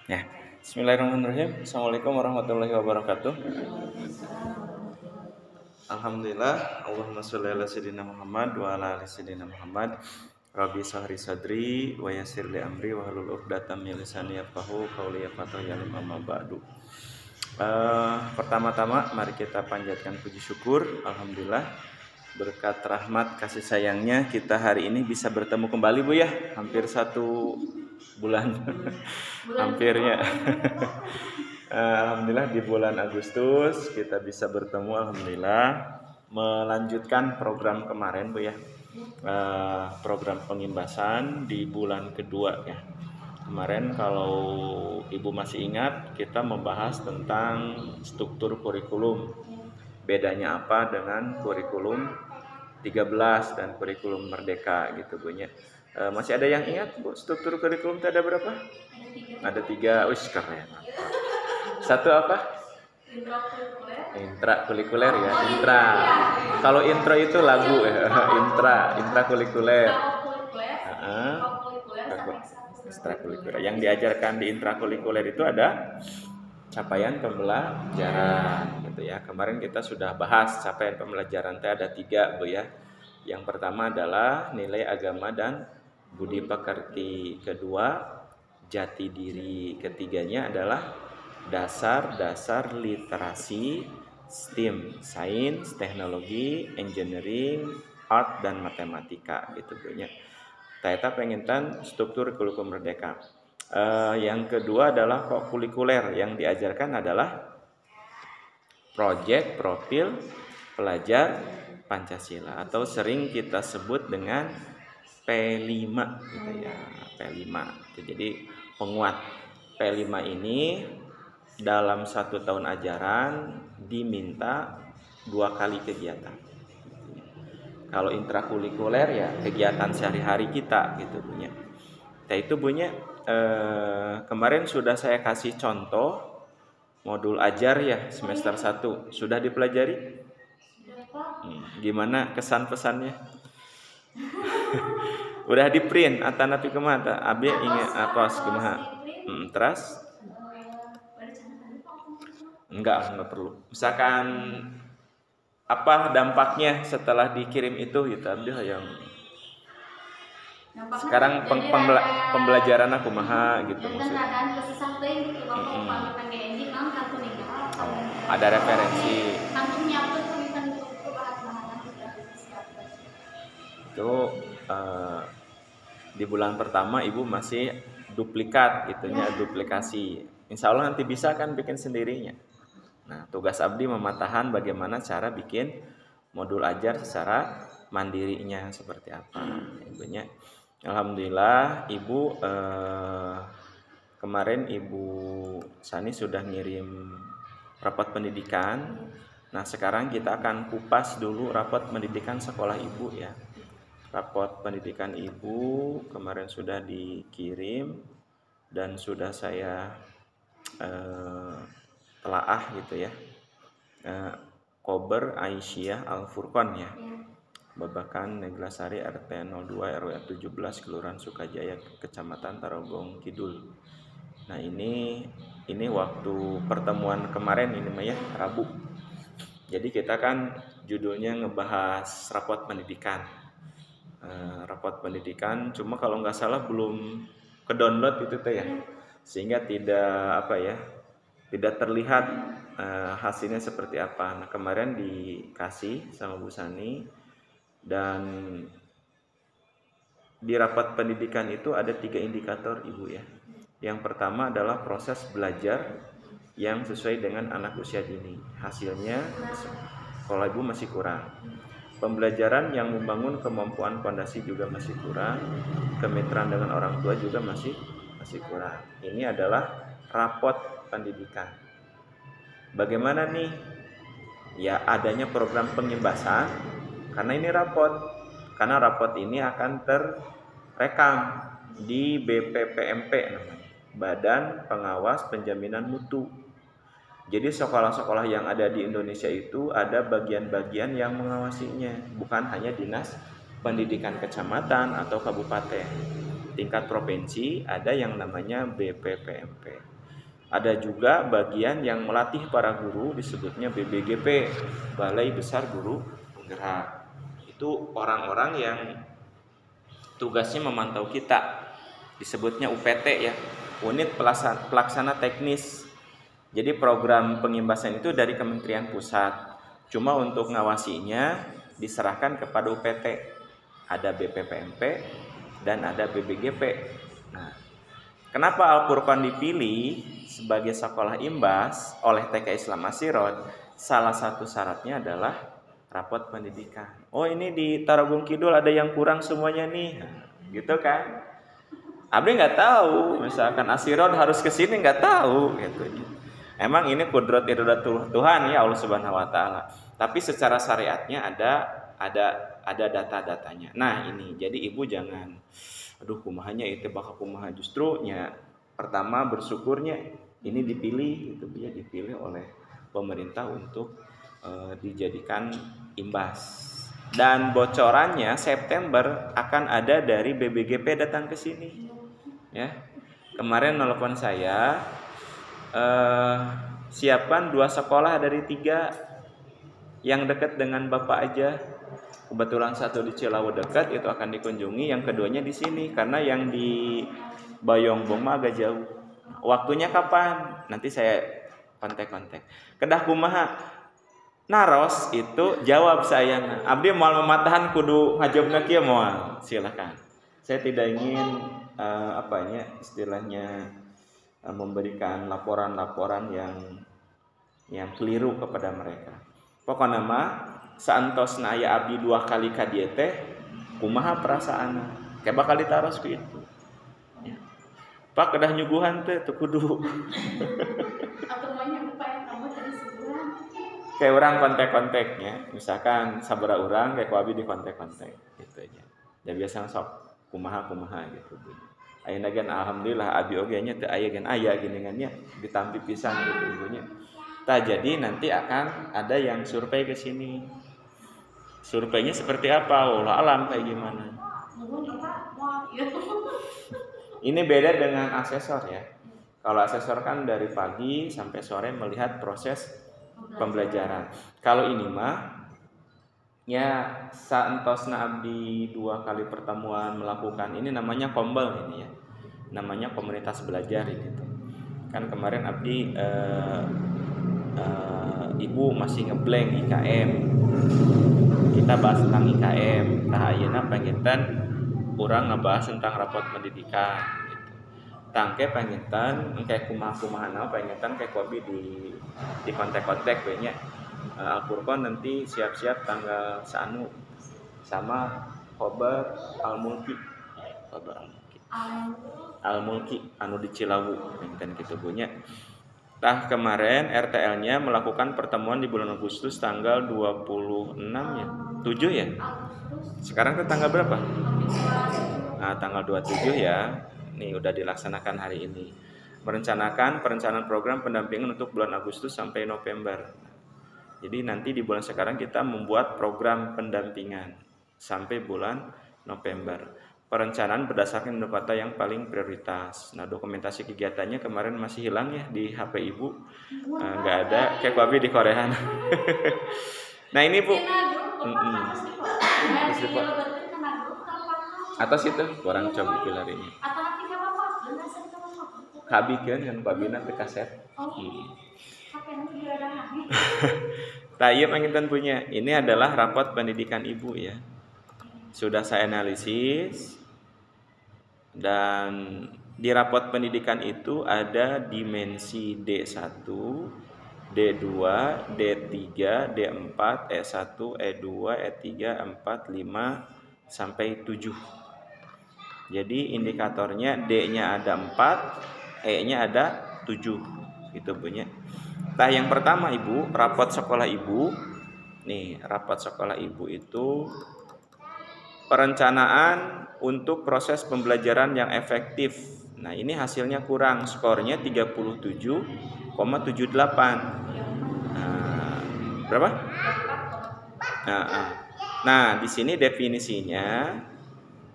Ya, Bismillahirrahmanirrahim. Assalamualaikum warahmatullahi wabarakatuh. Alhamdulillah. Allahumma sholli ala sayyidina Muhammad wa ala ali sayyidina Muhammad. Rabbi sahri sadri wa yassir li amri wa hlul 'uqdatam min lisani yafqahu qawli yafqahu ya amma ba'du. Pertama-tama mari kita panjatkan puji syukur. Alhamdulillah berkat rahmat kasih sayangnya kita hari ini bisa bertemu kembali Bu ya. Hampir 1 bulan hampirnya. Alhamdulillah di bulan Agustus kita bisa bertemu, alhamdulillah melanjutkan program kemarin Bu ya, program pengimbasan di bulan kedua ya. Kemarin kalau Ibu masih ingat kita membahas tentang struktur kurikulum, bedanya apa dengan kurikulum 13 dan kurikulum merdeka gitu Bu ya. Masih ada yang ingat Bu, struktur kurikulum itu ada berapa? Ada 3. Wih, keren. Satu apa? Intrakurikuler ya. Intra. Kalau intro itu lagu ya. Intrakurikuler. Ekstrakurikuler. Yang diajarkan di intrakurikuler itu ada capaian pembelajaran gitu ya. Kemarin kita sudah bahas capaian pembelajaran itu ada 3 Bu ya. Yang pertama adalah nilai agama dan budi pekerti, kedua jati diri, ketiganya adalah dasar-dasar literasi STEM, sains, teknologi, engineering, art dan matematika gitu punya. Kita pengintan struktur kurikulum merdeka. Yang kedua adalah kurikuler, yang diajarkan adalah proyek profil pelajar Pancasila atau sering kita sebut dengan P5 gitu ya. P5. Jadi penguat P5 ini dalam 1 tahun ajaran diminta 2 kali kegiatan. Kalau intrakurikuler ya kegiatan sehari-hari kita gitu punya. Nah itu punya kemarin sudah saya kasih contoh modul ajar ya semester 1 sudah dipelajari. Gimana kesan pesannya? Udah di print atanapi kemana? Abi ingat akos kumaha? Terus? Enggak perlu. Misalkan apa dampaknya setelah dikirim itu gitu yang sekarang pembelajaran aku maha gitu maksudnya. Ada referensi. Itu di bulan pertama Ibu masih duplikat itunya duplikasi. Insya Allah nanti bisa kan bikin sendirinya. Nah, tugas Abdi mematahan bagaimana cara bikin modul ajar secara mandirinya seperti apa. Ibunya, alhamdulillah Ibu kemarin Ibu Sani sudah ngirim rapot pendidikan. Nah, sekarang kita akan kupas dulu rapot pendidikan sekolah Ibu ya. Rapot pendidikan Ibu kemarin sudah dikirim dan sudah saya telaah gitu ya. Kober Aisyah Al-Furqon ya. Babakan Neglasari RT 02 RW 17 Kelurahan Sukajaya Kecamatan Tarogong Kidul. Nah, ini waktu pertemuan kemarin ini mah ya Rabu. Jadi kita kan judulnya ngebahas rapot pendidikan. Rapot pendidikan cuma kalau nggak salah belum ke-download itu teh ya. Sehingga tidak terlihat hasilnya seperti apa. Nah, kemarin dikasih sama Bu Sani dan di rapat pendidikan itu ada 3 indikator Ibu ya. Yang pertama adalah proses belajar yang sesuai dengan anak usia dini. Hasilnya kalau Ibu masih kurang. Pembelajaran yang membangun kemampuan fondasi juga masih kurang. Kemitraan dengan orang tua juga masih kurang. Ini adalah rapot pendidikan. Bagaimana nih? Ya adanya program pengimbasan karena ini rapot. Karena rapot ini akan terrekam di BPPMP namanya, Badan Pengawas Penjaminan Mutu. Jadi sekolah-sekolah yang ada di Indonesia itu ada bagian-bagian yang mengawasinya, bukan hanya dinas pendidikan kecamatan atau kabupaten. Tingkat provinsi ada yang namanya BPPMP. Ada juga bagian yang melatih para guru, disebutnya BBGP, Balai Besar Guru Penggerak. Itu orang-orang yang tugasnya memantau kita, disebutnya UPT ya, Unit Pelaksana Teknis. Jadi program pengimbasan itu dari Kementerian Pusat, cuma untuk ngawasinya diserahkan kepada UPT. Ada BPPMP dan ada BBGP. Nah, kenapa Al-Furqan dipilih sebagai sekolah imbas oleh TK Islam Asirot? Salah satu syaratnya adalah rapot pendidikan. Oh, ini di Tarogong Kidul ada yang kurang semuanya nih, gitu kan? Abdi nggak tahu, misalkan Asirot harus ke sini nggak tahu, gitu. Emang ini kudrat iradatullah Tuhan ya, Allah Subhanahu Wa Taala. Tapi secara syariatnya ada data-datanya. Nah ini, jadi ibu jangan, aduh kumahanya itu bakal kumaha, justrunya pertama bersyukurnya ini dipilih, itu dia dipilih oleh pemerintah untuk dijadikan imbas. Dan bocorannya September akan ada dari BBGP datang ke sini. Ya, kemarin nelpon saya, siapkan 2 sekolah dari 3 yang dekat dengan bapak aja. Kebetulan satu di Cilawu dekat, itu akan dikunjungi. Yang keduanya di sini, karena yang di Bayongbong mah agak jauh. Waktunya kapan? Nanti saya kontak. Kedah kumaha? Naros itu jawab saya, abdi moal mematahan kudu ngajobna kieu moal. Silakan. Saya tidak ingin istilahnya memberikan laporan-laporan yang keliru kepada mereka. Pokoknya mah saantosna aya abdi 2 kali ka dieu teh kumaha perasaanna? Kayak bakal ditaros ku itu. Ya. Pak kedah nyuguhan teh teu kudu. Atau banyak upaya kamu tadi sebulan. Kayak orang kontak-kontaknya, misalkan sabaraha urang kayak ku abdi di kontak-kontak gitu aja. Ya biasa sok kumaha gitu. Ayeuna gen alhamdulillah abi oge nya teu aya gen aya geuningannya ditampi pisan gitu ibunya. Tah jadi nanti akan ada yang survei ke sini. Surveinya seperti apa? Wallah alam kayak gimana. Ini beda dengan asesor ya. Kalau asesor kan dari pagi sampai sore melihat proses pembelajaran. Kalau ini mah ya saentosna abdi 2 kali pertemuan melakukan, ini namanya kombel ini ya. Namanya komunitas belajar gitu. Kan kemarin abdi ibu masih ngeblank IKM. Kita bahas tentang IKM. Tah ayeuna penginten urang ngebahas tentang rapot pendidikan gitu. Tangke penginten engke kumaha-kumahana penginten kayak kobi di kontak-kontak we nya. Al-Furqan nanti siap-siap tanggal 1 sama Khobar Al-Mulki. Al-Mulki anu di Cilawu penginten kitu punya. Tah kemarin RTL-nya melakukan pertemuan di bulan Agustus tanggal 26 ya. 7 ya? Sekarang tuh tanggal berapa? Nah, tanggal 27 ya. Nih udah dilaksanakan hari ini. Merencanakan perencanaan program pendampingan untuk bulan Agustus sampai November. Jadi nanti di bulan sekarang kita membuat program pendampingan sampai bulan November. Perencanaan berdasarkan indikator yang paling prioritas. Nah, dokumentasi kegiatannya kemarin masih hilang ya di HP ibu, nggak ada. Kayak babi di Korea. Nah ini bu, atas itu kurang coba pilarinya. Kabikan yang babina ke kaset. Nah, iya penginten punya. Ini adalah rapot pendidikan ibu ya. Sudah saya analisis, dan di rapot pendidikan itu ada dimensi D1, D2, D3, D4, E1, E2, E3, E4, 5 sampai 7. Jadi indikatornya D-nya ada 4, E-nya ada 7. Itu punya. Nah, yang pertama ibu, rapot sekolah ibu. Nih, rapot sekolah ibu itu perencanaan untuk proses pembelajaran yang efektif. Nah, ini hasilnya kurang, skornya 37,78. Berapa? Nah, di sini definisinya,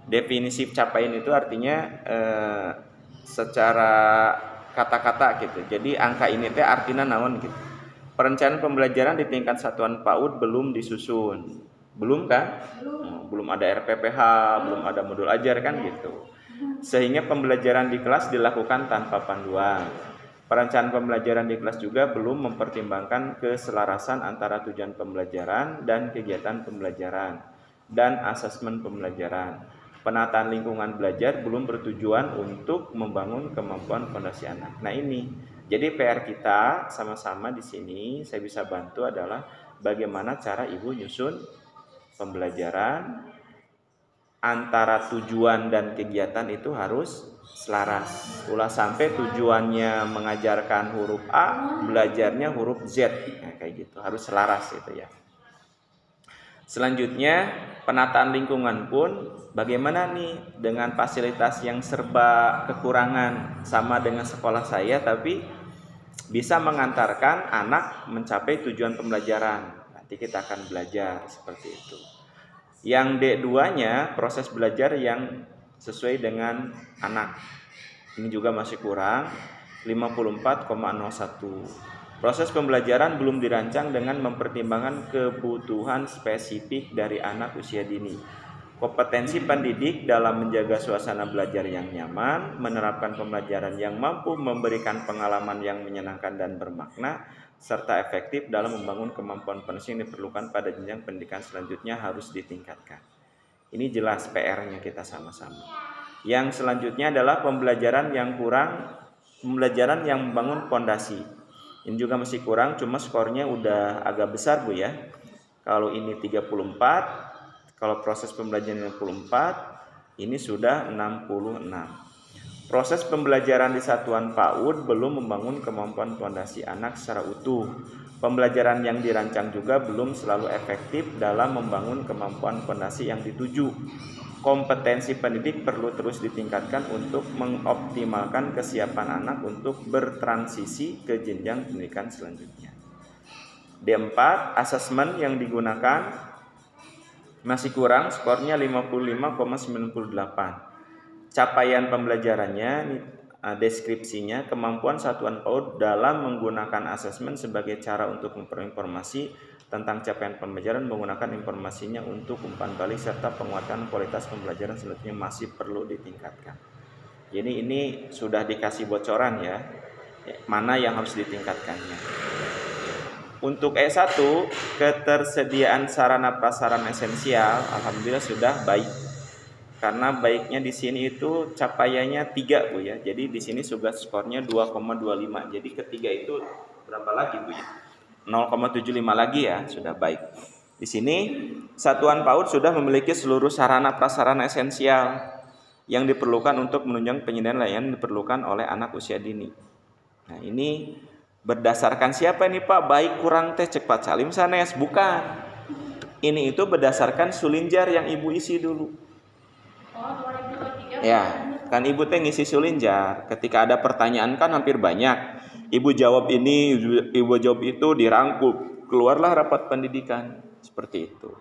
definisi capaian itu artinya secara kata-kata gitu. Jadi angka ini teh artinya naon gitu. Perencanaan pembelajaran di tingkat satuan PAUD belum disusun. Belum kan? Belum ada RPPH, belum ada modul ajar kan gitu. Sehingga pembelajaran di kelas dilakukan tanpa panduan. Perencanaan pembelajaran di kelas juga belum mempertimbangkan keselarasan antara tujuan pembelajaran dan kegiatan pembelajaran dan asesmen pembelajaran. Penataan lingkungan belajar belum bertujuan untuk membangun kemampuan fondasi anak. Nah ini, jadi PR kita sama-sama di sini saya bisa bantu adalah bagaimana cara ibu nyusun pembelajaran antara tujuan dan kegiatan itu harus selaras. Ulah sampai tujuannya mengajarkan huruf A, belajarnya huruf Z. Nah, kayak gitu, harus selaras gitu ya. Selanjutnya, penataan lingkungan pun bagaimana nih dengan fasilitas yang serba kekurangan sama dengan sekolah saya tapi bisa mengantarkan anak mencapai tujuan pembelajaran. Nanti kita akan belajar seperti itu. Yang D2-nya proses belajar yang sesuai dengan anak. Ini juga masih kurang 54,01. Proses pembelajaran belum dirancang dengan mempertimbangkan kebutuhan spesifik dari anak usia dini. Kompetensi pendidik dalam menjaga suasana belajar yang nyaman, menerapkan pembelajaran yang mampu memberikan pengalaman yang menyenangkan dan bermakna, serta efektif dalam membangun kemampuan fondasi yang diperlukan pada jenjang pendidikan selanjutnya harus ditingkatkan. Ini jelas PR-nya kita sama-sama. Yang selanjutnya adalah pembelajaran yang kurang, pembelajaran yang membangun fondasi. Ini juga masih kurang, cuma skornya udah agak besar Bu ya. Kalau ini 34, kalau proses pembelajaran 64, ini sudah 66. Proses pembelajaran di satuan PAUD belum membangun kemampuan fondasi anak secara utuh. Pembelajaran yang dirancang juga belum selalu efektif dalam membangun kemampuan fondasi yang dituju. Kompetensi pendidik perlu terus ditingkatkan untuk mengoptimalkan kesiapan anak untuk bertransisi ke jenjang pendidikan selanjutnya. D4, asesmen yang digunakan masih kurang, skornya 55,98. Capaian pembelajarannya, deskripsinya, kemampuan satuan PAUD dalam menggunakan asesmen sebagai cara untuk memperoleh informasi tentang capaian pembelajaran, menggunakan informasinya untuk umpan balik serta penguatan kualitas pembelajaran selanjutnya masih perlu ditingkatkan. Jadi ini sudah dikasih bocoran ya, mana yang harus ditingkatkannya. Untuk E1, ketersediaan sarana prasarana esensial, alhamdulillah sudah baik. Karena baiknya di sini itu capaiannya 3 Bu ya. Jadi di sini sudah skornya 2,25. Jadi ketiga itu berapa lagi Bu ya? 0,75 lagi ya, sudah baik. Di sini satuan PAUD sudah memiliki seluruh sarana prasarana esensial yang diperlukan untuk menunjang penyediaan layanan diperlukan oleh anak usia dini. Nah, ini berdasarkan siapa nih Pak? Baik kurang teh cepat salim sanes, bukan. Ini itu berdasarkan sulinjar yang Ibu isi dulu. Ya, kan Ibu teh ngisi sulinjar. Ketika ada pertanyaan kan hampir banyak. Ibu jawab ini, Ibu jawab itu, dirangkup. Keluarlah rapat pendidikan. Seperti itu.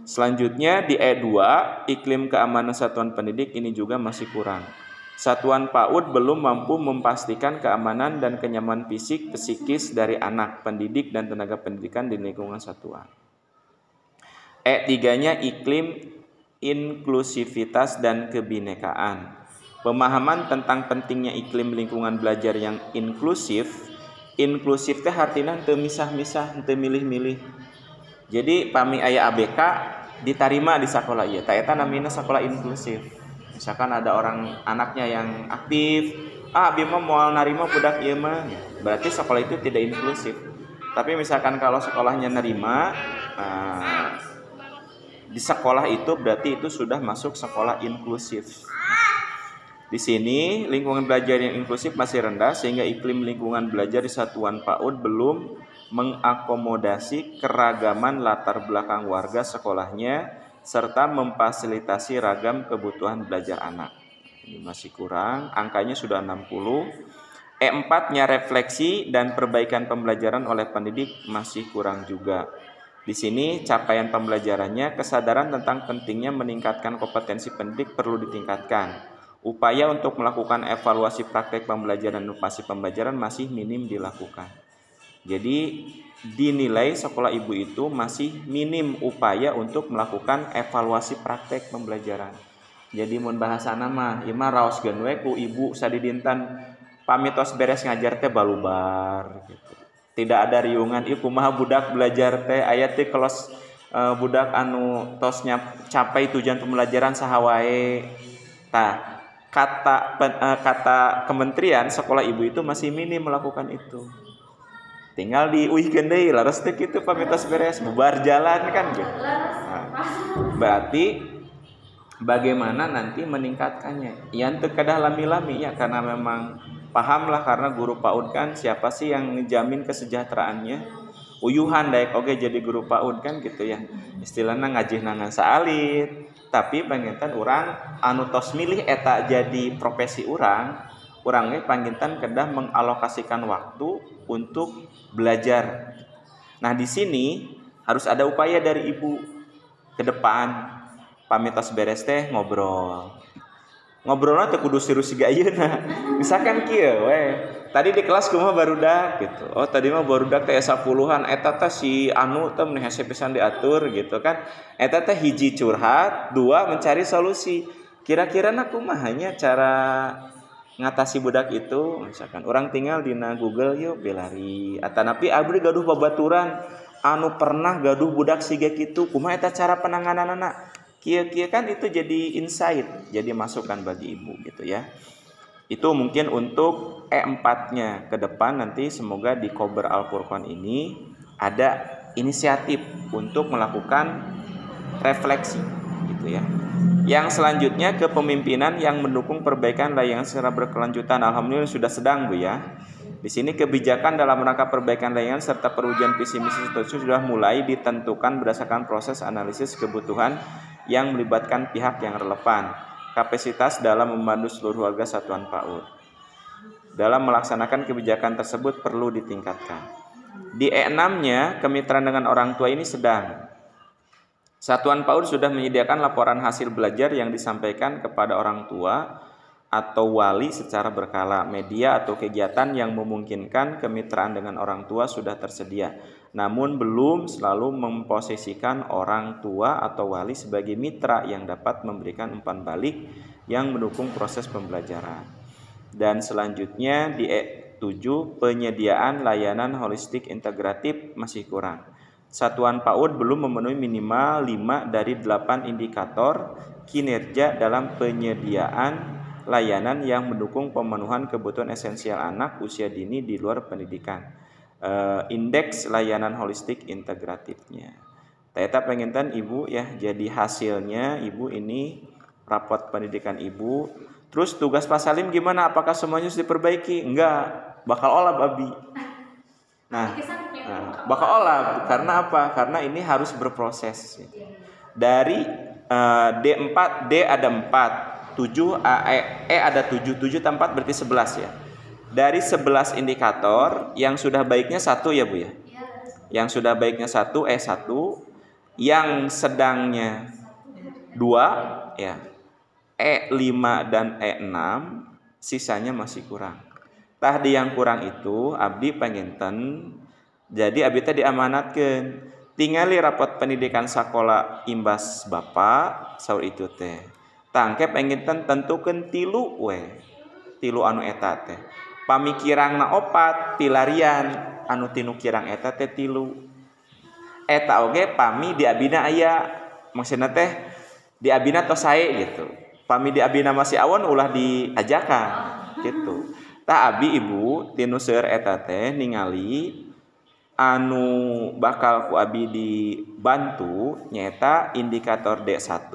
Selanjutnya di E2, iklim keamanan satuan pendidik ini juga masih kurang. Satuan PAUD belum mampu memastikan keamanan dan kenyamanan fisik, psikis dari anak, pendidik, dan tenaga pendidikan di lingkungan satuan. E3-nya iklim inklusivitas dan kebinekaan. Pemahaman tentang pentingnya iklim lingkungan belajar yang inklusif. Inklusif teh artinya teu misah-misah, teu milih-milih. Jadi pami aya ABK diterima di sekolah ieu. Ta eta namina sekolah inklusif. Misalkan ada orang anaknya yang aktif, abi mah moal narima budak ieu mah. Berarti sekolah itu tidak inklusif. Tapi misalkan kalau sekolahnya nerima, di sekolah itu berarti itu sudah masuk sekolah inklusif. Di sini lingkungan belajar yang inklusif masih rendah sehingga iklim lingkungan belajar di satuan PAUD belum mengakomodasi keragaman latar belakang warga sekolahnya serta memfasilitasi ragam kebutuhan belajar anak. Ini masih kurang, angkanya sudah 60. E4-nya refleksi dan perbaikan pembelajaran oleh pendidik masih kurang juga. Di sini capaian pembelajarannya, kesadaran tentang pentingnya meningkatkan kompetensi pendidik perlu ditingkatkan. Upaya untuk melakukan evaluasi praktek pembelajaran dan inovasi pembelajaran masih minim dilakukan. Jadi dinilai sekolah ibu itu masih minim upaya untuk melakukan evaluasi praktek pembelajaran. Jadi mun bahasana mah ieu mah raos geun we ku ibu sadidinten pamitos beres ngajar teh balubar gitu. Tidak ada riungan ieu kumaha budak belajar teh aya teh kelos budak anu tos capai tujuan pembelajaran saha wae. Tah, kata kementerian sekolah ibu itu masih minim melakukan itu. Tinggal diuihkeun deui laras teh kitu pamitos beres bubar jalan kan gitu. Nah, berarti bagaimana nanti meningkatkannya? Yang teu kadah lami-lami ya karena memang pahamlah karena guru PAUD kan siapa sih yang ngejamin kesejahteraannya? Uyuhan daek oge jadi guru PAUD kan gitu ya. Istilahna ngajihna saalit, tapi panginten urang anu tos milih eta jadi profesi urang ge panginten kedah mengalokasikan waktu untuk belajar. Nah, di sini harus ada upaya dari ibu ke depan. Pamitos beres teh ngobrolnya teh kudu serius siga ayeuna. Misalkan kieu we, tadi di kelas kumaha barudak gitu. Oh, tadi mah barudak teh 10-an eta teh si anu teh meni hese pisan diatur gitu kan. Eta teh hiji curhat, dua mencari solusi. Kira-kira kumahanya cara ngatasi budak itu? Misalkan orang tinggal dina Google yuk belari atanapi abdi gaduh babaturan anu pernah gaduh budak siga kitu, kumaha eta cara penangananana? Kia-kia kan itu jadi insight, jadi masukan bagi ibu gitu ya. Itu mungkin untuk E4-nya ke depan nanti semoga di Kober Al-Furqan ini ada inisiatif untuk melakukan refleksi gitu ya. Yang selanjutnya kepemimpinan yang mendukung perbaikan layanan secara berkelanjutan. Alhamdulillah sudah sedang Bu ya. Di sini kebijakan dalam rangka perbaikan layanan serta perubahan visi misi itu sudah mulai ditentukan berdasarkan proses analisis kebutuhan yang melibatkan pihak yang relevan. Kapasitas dalam membantu seluruh warga satuan PAUD. Dalam melaksanakan kebijakan tersebut perlu ditingkatkan. Di E6-nya kemitraan dengan orang tua ini sedang. Satuan PAUD sudah menyediakan laporan hasil belajar yang disampaikan kepada orang tua atau wali secara berkala. Media atau kegiatan yang memungkinkan kemitraan dengan orang tua sudah tersedia. Namun belum selalu memposisikan orang tua atau wali sebagai mitra yang dapat memberikan umpan balik yang mendukung proses pembelajaran. Dan selanjutnya di E7 penyediaan layanan holistik integratif masih kurang. Satuan PAUD belum memenuhi minimal 5 dari 8 indikator kinerja dalam penyediaan layanan yang mendukung pemenuhan kebutuhan esensial anak usia dini di luar pendidikan. Indeks layanan holistik integratifnya. Eta penginten ibu ya, jadi hasilnya ibu ini rapot pendidikan ibu. Terus tugas Pak Salim gimana? Apakah semuanya sudah diperbaiki? Enggak, bakal olah babi. Nah, bakal olah karena apa? Karena ini harus berproses. Dari D4, D ada 4, 7, E ada 7, 7 tambah 4 berarti 11 ya. Dari 11 indikator yang sudah baiknya 1 ya Bu ya. Yang sudah baiknya 1 E1, yang sedangnya 2 ya. E5 dan E6 sisanya masih kurang. Tah di yang kurang itu abdi panginten jadi abdi teh diamanatkeun tingali rapot pendidikan sakola imbas Bapak saur itu teh. Tangke panginten tentukeun 3 we. 3 anu eta teh. Pamikirangna 4 pilarian anu tinu kirang eta teh 3. Eta oge pami di abina aya maksudna teh di abina tos sae gitu. Pami di abina masih awon ulah diajakan gitu. Tah abi ibu tinu seueur eta teh ningali anu bakal ku abi dibantu nyaeta indikator D1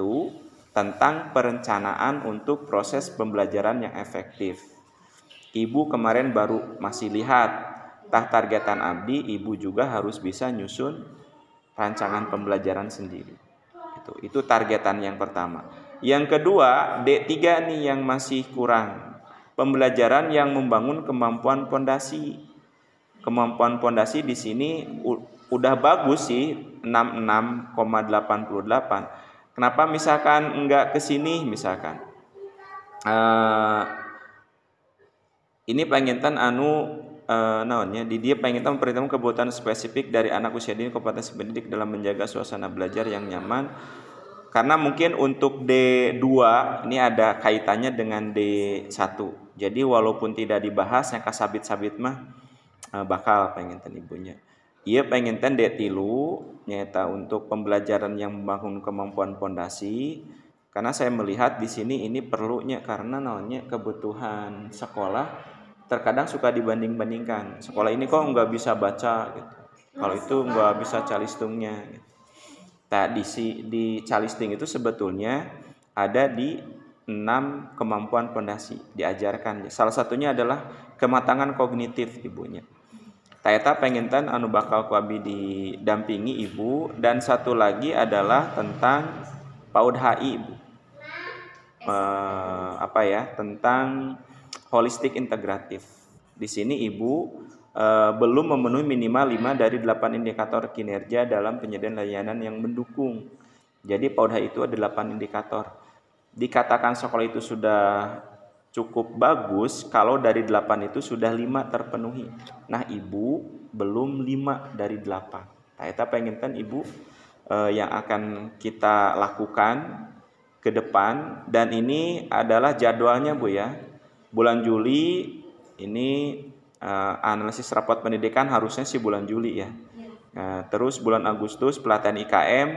tentang perencanaan untuk proses pembelajaran yang efektif. Ibu kemarin baru masih lihat tah targetan abdi, ibu juga harus bisa nyusun rancangan pembelajaran sendiri. Itu targetan yang pertama. Yang kedua, D3 nih yang masih kurang. Pembelajaran yang membangun kemampuan pondasi. Kemampuan pondasi di sini udah bagus sih 66,88. Kenapa misalkan enggak ke sini misalkan? ini penginten anu naonnya di dia penginten memperhitungkan kebutuhan spesifik dari anak usia dini kompetensi pendidik dalam menjaga suasana belajar yang nyaman. Karena mungkin untuk D2 ini ada kaitannya dengan D1. Jadi walaupun tidak dibahas yang kasabit-sabit mah bakal penginten ibunya. Ia penginten D3 nyata untuk pembelajaran yang membangun kemampuan pondasi. Karena saya melihat di sini ini perlunya karena namanya kebutuhan sekolah terkadang suka dibanding-bandingkan. Sekolah ini kok nggak bisa baca gitu. Kalau itu nggak bisa calistungnya gitu. Nah, di calistung itu sebetulnya ada di 6 kemampuan pondasi diajarkan. Salah satunya adalah kematangan kognitif ibunya. Taeta penginten anu bakal kuabi didampingi ibu, dan satu lagi adalah tentang PAUD HI ibu. Tentang holistik integratif. Di sini ibu belum memenuhi minimal 5 dari 8 indikator kinerja dalam penyediaan layanan yang mendukung. Jadi PAUD HI itu ada 8 indikator. Dikatakan sekolah itu sudah cukup bagus kalau dari 8 itu sudah 5 terpenuhi. Nah, ibu belum 5 dari 8. Nah, itu penginten ibu yang akan kita lakukan ke depan, dan ini adalah jadwalnya Bu ya. Bulan Juli ini analisis rapot pendidikan harusnya sih bulan Juli ya. Terus bulan Agustus pelatihan IKM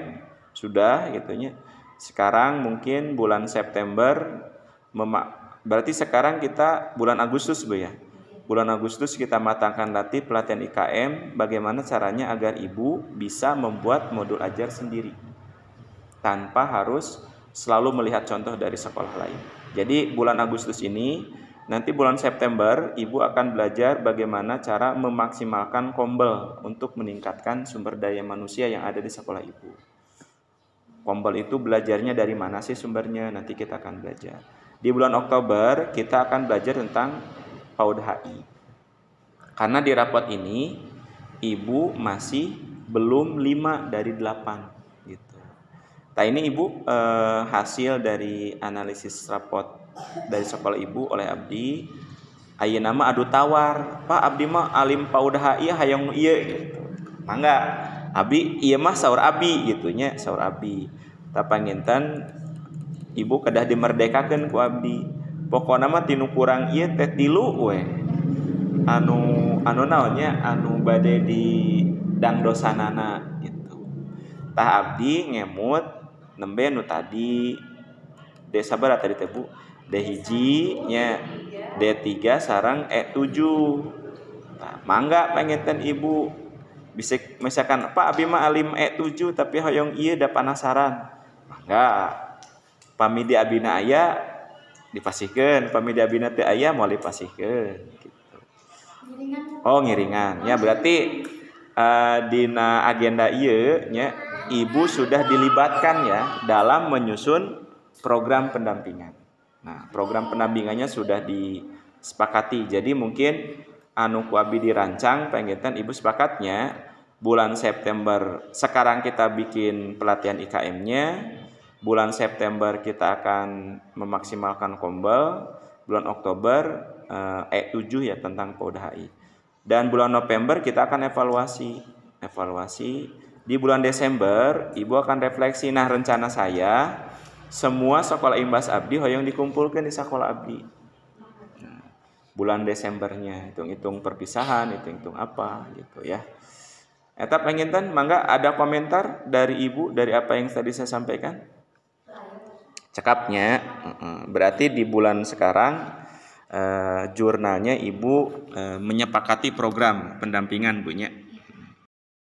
sudah gitunya. Sekarang mungkin bulan September berarti sekarang kita bulan Agustus Bu ya. Bulan Agustus kita matangkan latih pelatihan IKM, bagaimana caranya agar ibu bisa membuat modul ajar sendiri tanpa harus selalu melihat contoh dari sekolah lain. Jadi bulan Agustus ini, nanti bulan September ibu akan belajar bagaimana cara memaksimalkan kombel untuk meningkatkan sumber daya manusia yang ada di sekolah ibu. Kombel itu belajarnya dari mana sih sumbernya, nanti kita akan belajar. Di bulan Oktober kita akan belajar tentang PAUD HI. Karena di rapot ini ibu masih belum 5 dari 8 gitu. Nah, ini ibu hasil dari analisis rapot dari sekolah ibu oleh abdi. Ayeuna mah adu tawar, Pak abdi mah alim PAUD HI hayang ieu gitu. Mangga abdi ieu mah saur abdi gitu nya, saur abdi. Ta panginten ibu kedah dimerdekakeun ku abdi. Pokona mah tinu kurang ieu teh 3 we. Anu naonnya anu bade di dangdosanana gitu. Tah abdi ngemut nembe nu tadi D1 tadi teh Bu. D1 nya D3 sareng E7. Nah, mangga penginten ibu bisa misalkan Pak abi mah alim E7 tapi hoyong ieu da panasaran. Mangga pamidi abina aya dipasihkeun, pamidi abina teu aya moal dipasihkeun gitu. Oh, ngiringan. Ya berarti dina agenda ieu nya ibu sudah dilibatkan ya dalam menyusun program pendampingan. Nah, program pendampingannya sudah disepakati. Jadi mungkin anu ku abi dirancang penginten ibu sepakatnya bulan September sekarang kita bikin pelatihan IKM-nya. Bulan September kita akan memaksimalkan kombel. Bulan Oktober E7 ya tentang PAUD HI. Dan bulan November kita akan evaluasi. Di bulan Desember ibu akan refleksi. Nah, rencana saya semua sekolah imbas abdi hoyong dikumpulkan di sekolah abdi. Nah, bulan Desembernya hitung-hitung perpisahan, hitung-hitung apa gitu ya. Eta penginten mangga ada komentar dari ibu dari apa yang tadi saya sampaikan? Cekapnya berarti di bulan sekarang jurnalnya ibu menyepakati program pendampingan Bu nya.